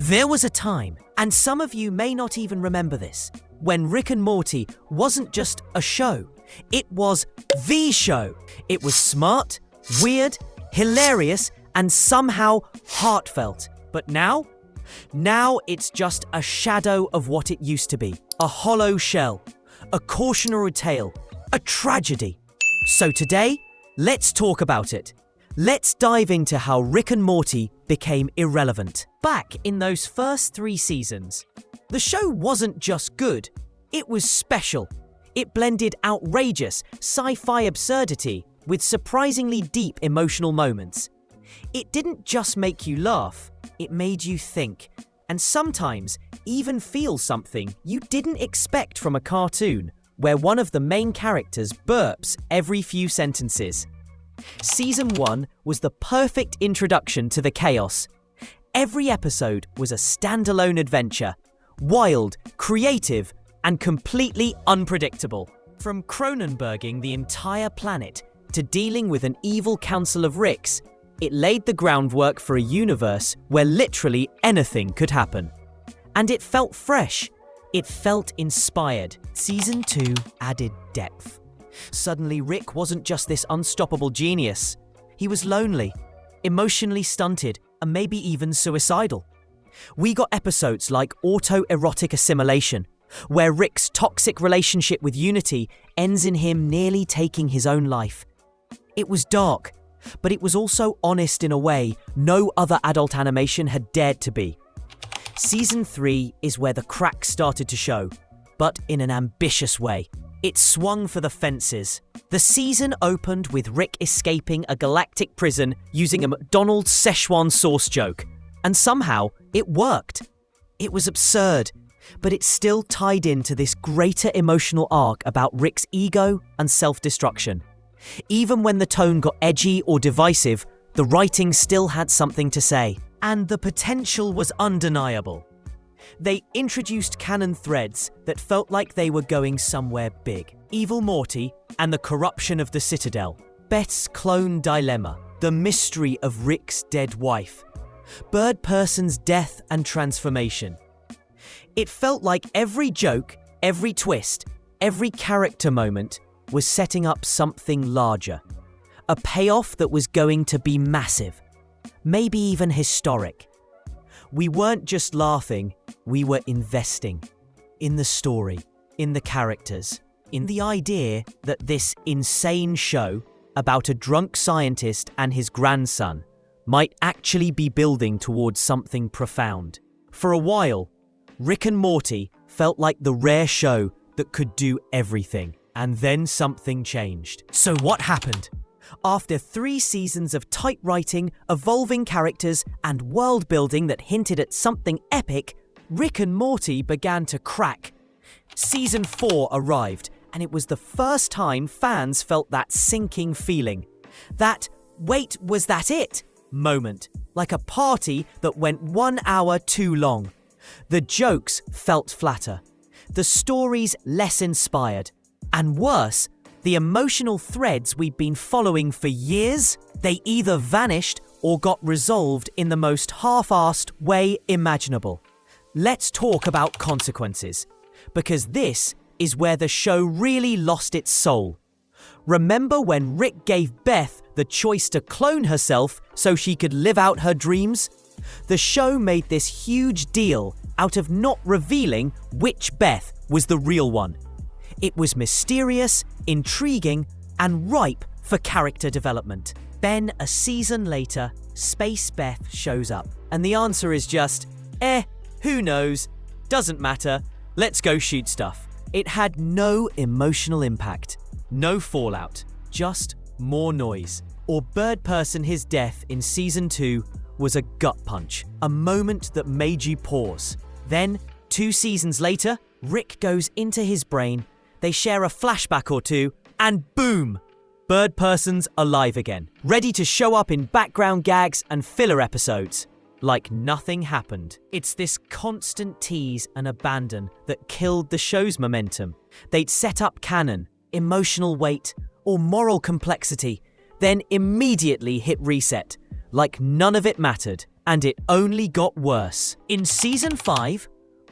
There was a time, and some of you may not even remember this, when Rick and Morty wasn't just a show. It was the show. It was smart, weird, hilarious, and somehow heartfelt. But now it's just a shadow of what it used to be. A hollow shell, a cautionary tale, a tragedy. So today, let's talk about it. Let's dive into how Rick and Morty became irrelevant. Back in those first 3 seasons, the show wasn't just good, it was special. It blended outrageous sci-fi absurdity with surprisingly deep emotional moments. It didn't just make you laugh, it made you think, and sometimes even feel something you didn't expect from a cartoon where one of the main characters burps every few sentences. Season 1 was the perfect introduction to the chaos. Every episode was a standalone adventure, wild, creative, and completely unpredictable. From Cronenberging the entire planet to dealing with an evil council of Ricks, it laid the groundwork for a universe where literally anything could happen. And it felt fresh. It felt inspired. Season 2 added depth. Suddenly, Rick wasn't just this unstoppable genius. He was lonely, emotionally stunted, and maybe even suicidal. We got episodes like Autoerotic Assimilation, where Rick's toxic relationship with Unity ends in him nearly taking his own life. It was dark, but it was also honest in a way no other adult animation had dared to be. Season 3 is where the cracks started to show, but in an ambitious way. It swung for the fences. The season opened with Rick escaping a galactic prison using a McDonald's Szechuan sauce joke. And somehow, it worked. It was absurd, but it still tied into this greater emotional arc about Rick's ego and self-destruction. Even when the tone got edgy or divisive, the writing still had something to say. And the potential was undeniable. They introduced canon threads that felt like they were going somewhere big. Evil Morty and the corruption of the Citadel. Beth's clone dilemma. The mystery of Rick's dead wife. Bird Person's death and transformation. It felt like every joke, every twist, every character moment was setting up something larger. A payoff that was going to be massive. Maybe even historic. We weren't just laughing, we were investing. In the story, in the characters, in the idea that this insane show about a drunk scientist and his grandson might actually be building towards something profound. For a while, Rick and Morty felt like the rare show that could do everything. And then something changed. So what happened? After 3 seasons of tight writing, evolving characters, and world building that hinted at something epic, Rick and Morty began to crack. Season 4 arrived, and it was the first time fans felt that sinking feeling. That, wait, was that it? Moment. Like a party that went 1 hour too long. The jokes felt flatter. The stories less inspired. And worse, the emotional threads we'd been following for years, they either vanished or got resolved in the most half-assed way imaginable. Let's talk about consequences, because this is where the show really lost its soul. Remember when Rick gave Beth the choice to clone herself so she could live out her dreams? The show made this huge deal out of not revealing which Beth was the real one. It was mysterious, intriguing, and ripe for character development. Then, a season later, Space Beth shows up. And the answer is just, who knows? Doesn't matter. Let's go shoot stuff. It had no emotional impact. No fallout. Just more noise. Or Bird Person his death in Season 2 was a gut punch. A moment that made you pause. Then, 2 seasons later, Rick goes into his brain. They share a flashback or two, and boom! Bird Person's alive again, ready to show up in background gags and filler episodes. Like nothing happened. It's this constant tease and abandon that killed the show's momentum. They'd set up canon, emotional weight, or moral complexity, then immediately hit reset, like none of it mattered. and it only got worse. In Season 5,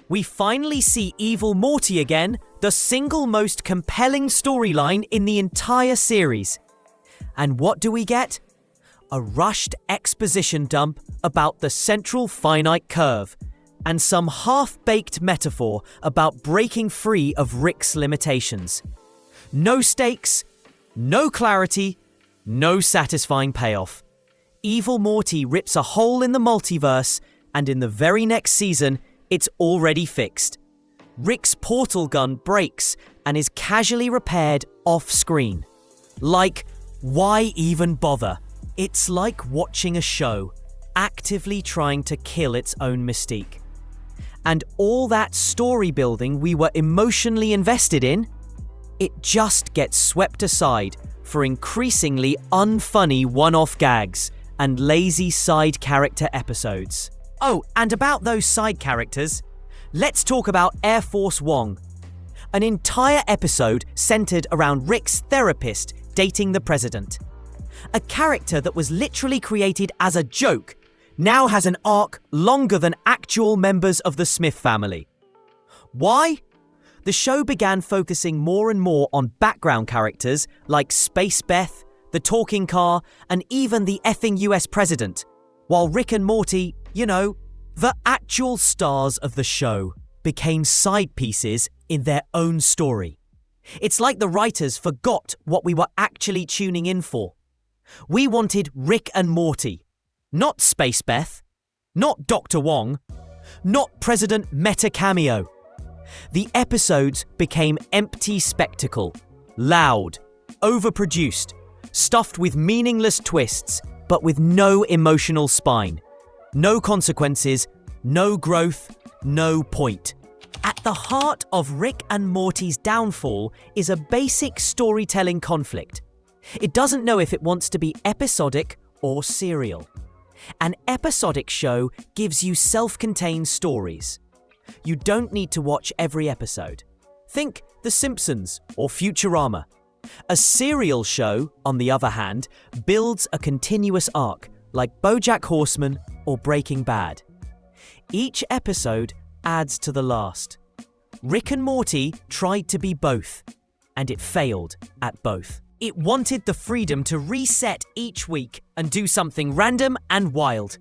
we finally see Evil Morty again, the single most compelling storyline in the entire series. And what do we get? A rushed exposition dump about the central finite curve, and some half-baked metaphor about breaking free of Rick's limitations. No stakes, no clarity, no satisfying payoff. Evil Morty rips a hole in the multiverse, and in the very next season, it's already fixed. Rick's portal gun breaks and is casually repaired off-screen. Like, why even bother? It's like watching a show, actively trying to kill its own mystique. And all that story building we were emotionally invested in, it just gets swept aside for increasingly unfunny one-off gags and lazy side character episodes. Oh, and about those side characters, let's talk about Air Force Wong. An entire episode centered around Rick's therapist dating the president. A character that was literally created as a joke now has an arc longer than actual members of the Smith family. Why? The show began focusing more and more on background characters like Space Beth, the talking car, and even the effing US president, while Rick and Morty, the actual stars of the show, became side pieces in their own story. It's like the writers forgot what we were actually tuning in for. We wanted Rick and Morty, not Space Beth, not Dr. Wong, not President Meta Cameo. The episodes became empty spectacle, loud, overproduced, stuffed with meaningless twists, but with no emotional spine. No consequences, no growth, no point. At the heart of Rick and Morty's downfall is a basic storytelling conflict. It doesn't know if it wants to be episodic or serial. An episodic show gives you self-contained stories. You don't need to watch every episode. Think The Simpsons or Futurama. A serial show, on the other hand, builds a continuous arc, like BoJack Horseman or Breaking Bad. Each episode adds to the last. Rick and Morty tried to be both, and it failed at both. It wanted the freedom to reset each week and do something random and wild.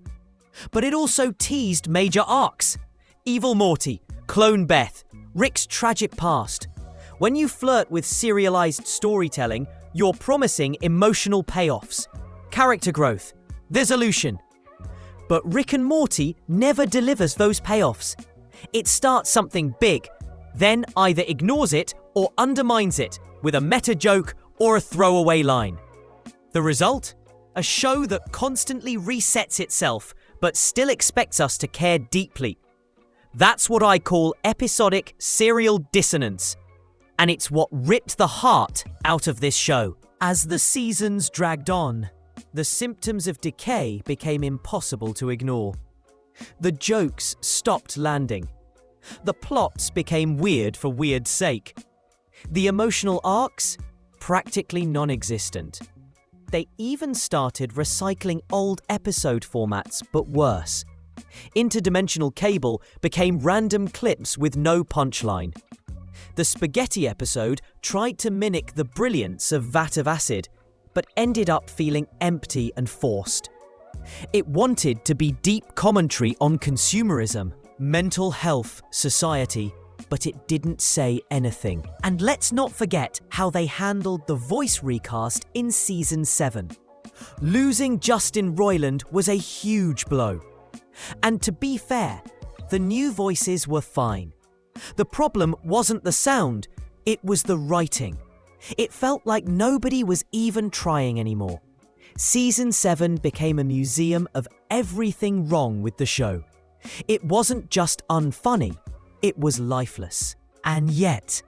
But it also teased major arcs. Evil Morty, Clone Beth, Rick's tragic past. When you flirt with serialized storytelling, you're promising emotional payoffs, character growth, resolution. But Rick and Morty never delivers those payoffs. It starts something big, then either ignores it or undermines it with a meta joke or a throwaway line. The result? A show that constantly resets itself but still expects us to care deeply. That's what I call episodic serial dissonance. And it's what ripped the heart out of this show. As the seasons dragged on, the symptoms of decay became impossible to ignore. The jokes stopped landing. The plots became weird for weird's sake. The emotional arcs? Practically non-existent. They even started recycling old episode formats, but worse. Interdimensional cable became random clips with no punchline. The spaghetti episode tried to mimic the brilliance of Vat of Acid, but ended up feeling empty and forced. It wanted to be deep commentary on consumerism, mental health, society, but it didn't say anything. And let's not forget how they handled the voice recast in Season 7. Losing Justin Roiland was a huge blow. And to be fair, the new voices were fine. The problem wasn't the sound, it was the writing. It felt like nobody was even trying anymore. Season 7 became a museum of everything wrong with the show. It wasn't just unfunny, it was lifeless. And yet,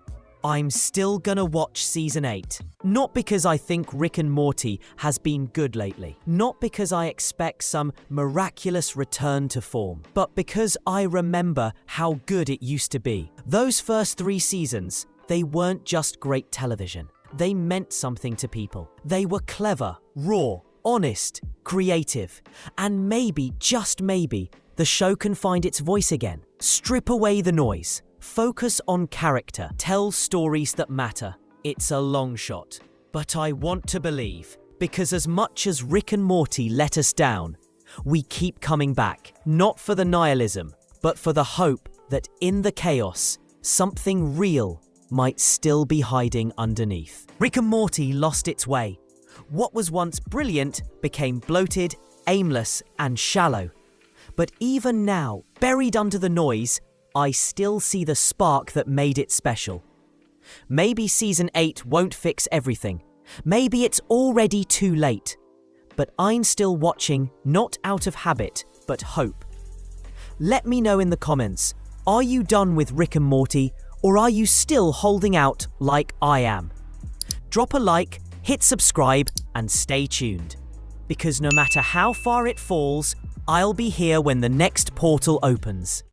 I'm still gonna watch Season 8. Not because I think Rick and Morty has been good lately. Not because I expect some miraculous return to form. But because I remember how good it used to be. Those first 3 seasons, they weren't just great television. They meant something to people. They were clever, raw, honest, creative, and maybe, just maybe, the show can find its voice again. Strip away the noise, focus on character, tell stories that matter. It's a long shot, but I want to believe, because as much as Rick and Morty let us down, we keep coming back, not for the nihilism, but for the hope that in the chaos, something real might still be hiding underneath. Rick and Morty lost its way. What was once brilliant became bloated, aimless, and shallow. But even now, buried under the noise, I still see the spark that made it special. Maybe Season 8 won't fix everything. Maybe it's already too late. But I'm still watching, not out of habit, but hope. Let me know in the comments, are you done with Rick and Morty, or are you still holding out like I am? Drop a like, hit subscribe, and stay tuned. Because no matter how far it falls, I'll be here when the next portal opens.